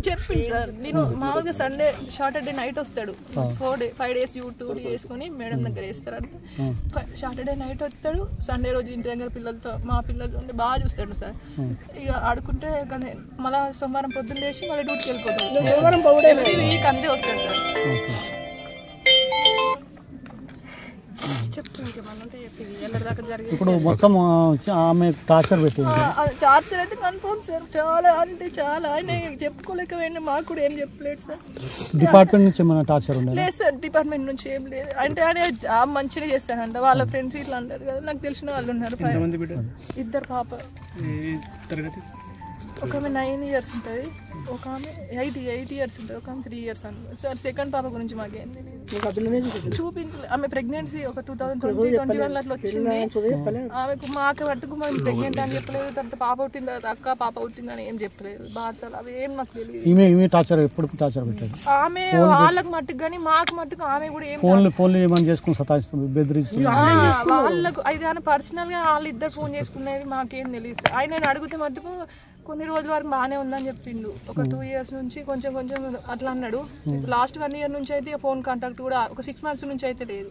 చెప్పింది సార్. నేను మామూలుగా సండే సాటర్డే నైట్ వస్తాడు, 5 days U2 వేసుకొని మేడం దగ్గర వేస్తారంటే సాటర్డే నైట్ వస్తాడు, సండే రోజు ఇంటి దగ్గర పిల్లలతో మా పిల్లలతో ఉంటే బాగా చూస్తాడు సార్. ఇక ఆడుకుంటే మళ్ళీ సోమవారం పొద్దున్న లేచి మళ్ళీ డ్యూటీకి వెళ్ళిపోతాడు. ఎవ్రీ వీక్ అంతే వస్తాడు సార్. ఇప్పుడు మొత్తం ఆమె టార్చర్ పెట్టింది. టార్చర్ అయితే కన్ఫర్మ్ సార్, చాలా అంటే చాలా. ఆయన చెప్పుకోలేకపోయింది, మాకు కూడా ఏం చెప్పలేదు సార్. డిపార్ట్మెంట్ నుంచి ఏమైనా టార్చర్ ఉండదు? లేదు సార్, డిపార్ట్మెంట్ నుంచి ఏం లేదు. అంటే ఆయన జాబ్ మంచిగా చేస్తానంట, వాళ్ళ ఫ్రెండ్స్ ఇట్లా అంటారు కదా, నాకు తెలిసిన వాళ్ళు ఉన్నారు. 2 పాప, ఒక ఆమె 9 years ఉంటుంది, ఒక ఆమె 8 years ఉంటుంది, ఒక ఆమె 3 years అన్నమాట సార్. సెకండ్ పాప గురించి మాకేం తెలియదు, చూపించలేదు. ఆమె ప్రెగ్నెన్సీ ఒక 2020-21 అట్లా వచ్చింది ఆమెకు. మాకు పట్టుకు మేము ప్రెగ్నెంట్ అని చెప్పలేదు, తర్వాత పాప పుట్టిన తర్వాత అక్క పాప పుట్టిందని ఏం చెప్పలేదు. బార్సాలు అవి ఏం మాకు తెలియదు. ఆమె వాళ్ళకు మట్టుకు కానీ మాకు మట్టుకు ఆమె కూడా ఏం వాళ్ళకు అయితే ఆయన పర్సనల్ గా వాళ్ళిద్దరు ఫోన్ చేసుకునేది మాకేం తెలియదు. ఆయన అడిగితే మట్టుకు కొన్ని రోజుల వరకు బాగానే ఉందని చెప్పిండు. ఒక 2 years నుంచి కొంచెం కొంచెం అట్లా అన్నాడు. లాస్ట్ 1 year నుంచి అయితే ఫోన్ కాంటాక్ట్ కూడా ఒక 6 months నుంచి అయితే లేదు.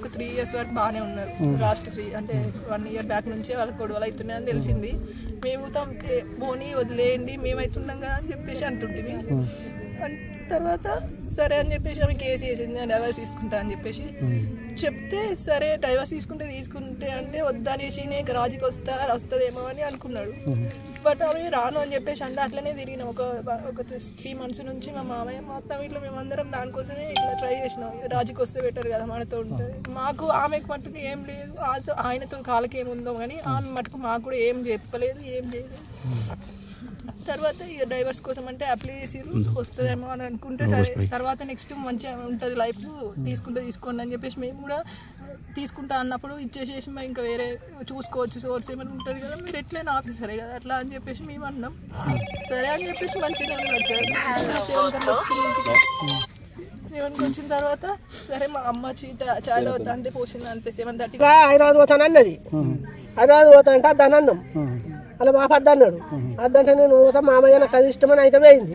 ఒక 3 years వరకు బాగానే ఉన్నారు. లాస్ట్ 3 అంటే 1 year బ్యాక్ నుంచే వాళ్ళకి గొడవలు అవుతున్నాయని తెలిసింది. మేము పోనీ వదిలేయండి మేమైతున్నాం కదా అని చెప్పేసి అంటుంటివి. తర్వాత సరే అని చెప్పేసి ఆమె కేసు వేసింది, డైవర్స్ తీసుకుంటా అని చెప్పేసి చెప్తే, సరే డైవర్స్ తీసుకుంటే అంటే వద్దనేసి నేను రాజీకి వస్తుందేమో అని అనుకున్నాడు. బట్ అవి రాను అని చెప్పేసి అంటే అట్లనే తిరిగినాం. ఒక 3 months నుంచి మా మామయ్య మొత్తం ఇట్లా మేమందరం దానికోసమే ఇట్లా ట్రై చేసినాం. రాజీకి వస్తే బెటర్ కదా, మనతో ఉంటుంది. మాకు ఆమెకు మట్టుకు ఏం లేదు, ఆయనతో కాళ్ళకి ఏముందో కానీ ఆమె మట్టుకు మాకు కూడా ఏం చెప్పలేదు, ఏం చేయలేదు. తర్వాత ఇక డైవర్స్ కోసం అంటే అప్లై చేసి వస్తుందేమో అని అనుకుంటే, సరే తర్వాత నెక్స్ట్ మంచిగా ఉంటుంది లైఫ్, తీసుకోండి అని చెప్పేసి మేము కూడా తీసుకుంటా అన్నప్పుడు ఇచ్చేసేసి ఇంకా వేరే చూసుకోవచ్చు, సోర్స్ ఏమైనా ఉంటుంది కదా, మీరు ఎట్లయినా ఆఫీసరే కదా అట్లా అని చెప్పేసి మేము అన్నాం. సరే అని చెప్పేసి మంచిగా ఉన్నాడు సార్. 7కి వచ్చిన తర్వాత సరే మా అమ్మ చాలా అవుతా అంటే పోసింది అంతే. 7:30 హైదరాబాద్ పోతాను అన్నది. హైదరాబాద్ పోతా అంటే అద్దాను అన్నాం. అలా మా అద్ద అన్నాడు. అద్దంటే నేను పోతా మామయ్య నాకు అది ఇష్టమని అయితే పోయింది.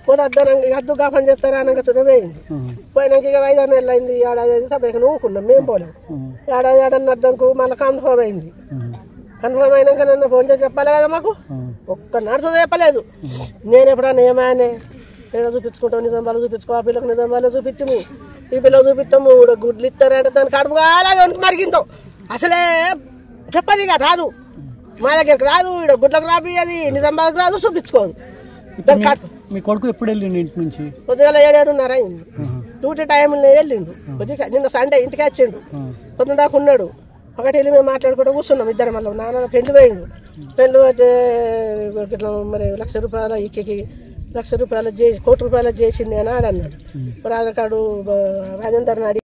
పోతే అద్దాను అద్దు కాపని చేస్తారా అనగా చుట్టూ పోయింది. పోయినాక ఇక 5 నెలలు అయింది, ఏడాది సభ్యులు నూకున్నాం, మేము పోలేము. ఏడాది అద్దంకు మళ్ళీ కన్ఫర్మ్ అయింది. కన్ఫర్మ్ అయినాక నన్ను ఫోన్ చేసి చెప్పాలి కదా, మాకు ఒక్క నడుచు చెప్పలేదు. నేను ఎప్పుడన్నా ఏమానే ఏదో చూపించుకుంటాం, నిజం వాళ్ళు చూపించుకో, ఆ పిల్లలకు నిజం వాళ్ళు చూపించము, ఈ పిల్లలు చూపిస్తాము, గుడ్లు ఇస్తారంటే దాని కడుపు అలాగే మరిగింతాం. అసలే చెప్పదు ఇక రాదు, మా దగ్గరకు రాదు, ఇక్కడ గుడ్లకు రాబి అది నిజం వాళ్ళకి రాదు, చూపించుకోదు. మీ కొడుకు ఎప్పుడు వెళ్ళిండు ఇంటి నుంచి? పొద్దుగల 7:30 అయింది. డ్యూటీ టైంలో వెళ్ళిండు. కొద్దిగా నిన్న సండే ఇంటికి వచ్చిండు. పొద్దున దాకా ఉన్నాడు. ఒకటి వెళ్ళి మేము మాట్లాడుకుంటూ కూర్చున్నాం ఇద్దరు. మళ్ళీ నాన్న పెళ్లి పోయిండు. పెళ్ళి అయితే మరి ₹1,00,000 ఇక్కి ₹1,00,000 చేసి ₹1,00,00,000 చేసింది అని ఆడన్నాడు. మరి ఆధార్ కార్డు రాజేందర్ని అడిగి